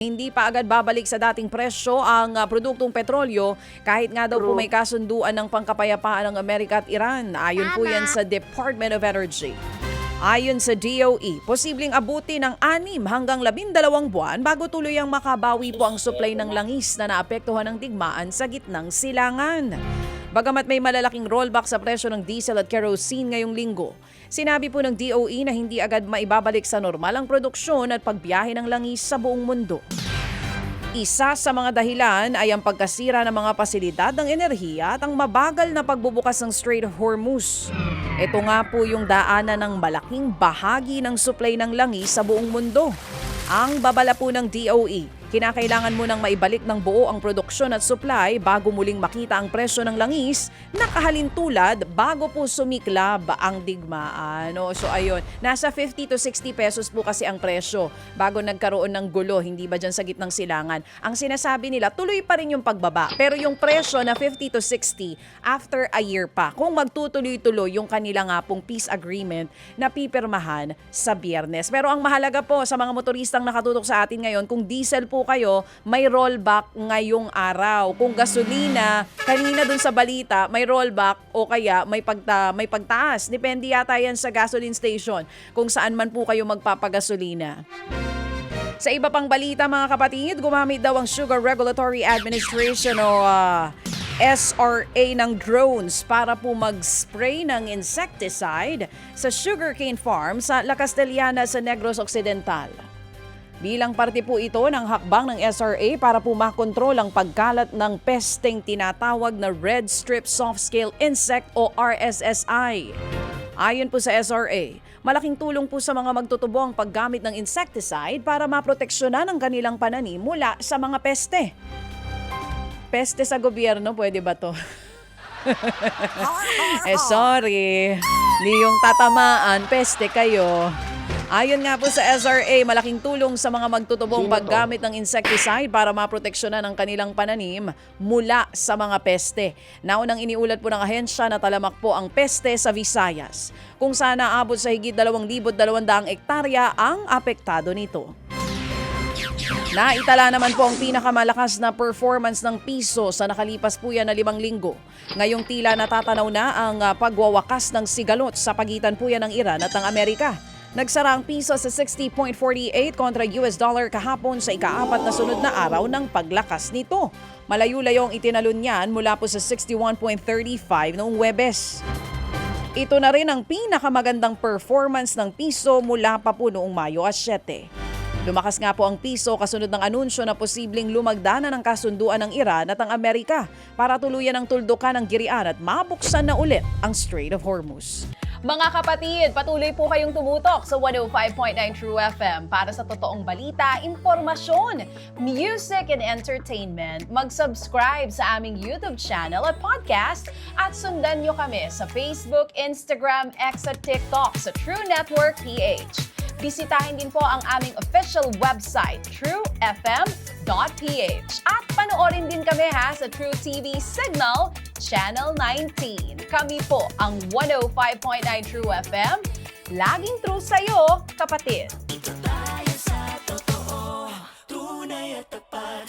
Hindi pa agad babalik sa dating presyo ang produktong petrolyo kahit nga daw po may kasunduan ng pangkapayapaan ng Amerika at Iran. Ayon po yan sa Department of Energy. Ayon sa DOE, posibleng abuti ng 6 hanggang 12 buwan bago tuluyang makabawi po ang supply ng langis na naapektuhan ng digmaan sa gitnang silangan. Bagamat may malalaking rollback sa presyo ng diesel at kerosene ngayong linggo, sinabi po ng DOE na hindi agad maibabalik sa normal ang produksyon at pagbiyahe ng langis sa buong mundo. Isa sa mga dahilan ay ang pagkasira ng mga pasilidad ng enerhiya at ang mabagal na pagbubukas ng Strait of Hormuz. Ito nga po yung daanan ng malaking bahagi ng supply ng langis sa buong mundo. Ang babala po ng DOE, kinakailangan mo nang maibalik ng buo ang produksyon at supply bago muling makita ang presyo ng langis na kahalintulad bago po sumiklab ang digmaan. So ayun, nasa 50 to 60 pesos po kasi ang presyo bago nagkaroon ng gulo, hindi ba dyan sa gitnang silangan. Ang sinasabi nila, tuloy pa rin yung pagbaba. Pero yung presyo na 50 to 60 after a year pa, kung magtutuloy-tuloy yung kanila nga pong peace agreement na pipirmahan sa Biyernes. Pero ang mahalaga po sa mga motoristang nakatutok sa atin ngayon, kung diesel po kayo, may rollback ngayong araw. Kung gasolina, kanina dun sa balita, may rollback o kaya may pagtaas. Depende yata yan sa gasoline station kung saan man po kayo magpapagasolina. Sa iba pang balita mga kapatid, gumamit daw ang Sugar Regulatory Administration o SRA ng drones para po mag-spray ng insecticide sa sugarcane farm sa La Castellana sa Negros Occidental. Bilang parte po ito ng hakbang ng SRA para po makontrol ang pagkalat ng pesteng tinatawag na Red Strip Soft Scale Insect o RSSI. Ayon po sa SRA, malaking tulong po sa mga magtutubo ang paggamit ng insecticide para maproteksyonan ang kanilang pananim mula sa mga peste. Peste sa gobyerno, pwede ba to? Sorry. Di yung tatamaan, peste kayo. Ayon nga po sa SRA, malaking tulong sa mga magtutubong paggamit ng insecticide para maproteksyonan ang kanilang pananim mula sa mga peste. Naunang iniulat po ng ahensya na talamak po ang peste sa Visayas, kung saan naabot sa higit 2,200 ektarya ang apektado nito. Naitala naman po ang pinakamalakas na performance ng piso sa nakalipas po yan na 5 linggo. Ngayong tila natatanaw na ang pagwawakas ng sigalot sa pagitan po yan ng Iran at ng Amerika. Nagsara ang piso sa 60.48 kontra US dollar kahapon sa ika-4 na sunod na araw ng paglakas nito. Malayo-layo ang itinalon niyan mula po sa 61.35 noong Huwebes. Ito na rin ang pinakamagandang performance ng piso mula pa po noong Mayo 7. Lumakas nga po ang piso kasunod ng anunsyo na posibleng lumagdana ng kasunduan ng Iran at ang Amerika para tuluyan ang tuldukan ng girian at mabuksan na ulit ang Strait of Hormuz. Mga kapatid, patuloy po kayong tumutok sa 105.9 True FM para sa totoong balita, impormasyon, music and entertainment. Mag-subscribe sa aming YouTube channel at podcast at sundan nyo kami sa Facebook, Instagram, X at TikTok sa True Network PH. Bisitahin din po ang aming official website, truefm.ph. At panoorin din kami sa True TV Signal, Channel 19. Kami po ang 105.9 True FM. Laging true sa'yo, kapatid.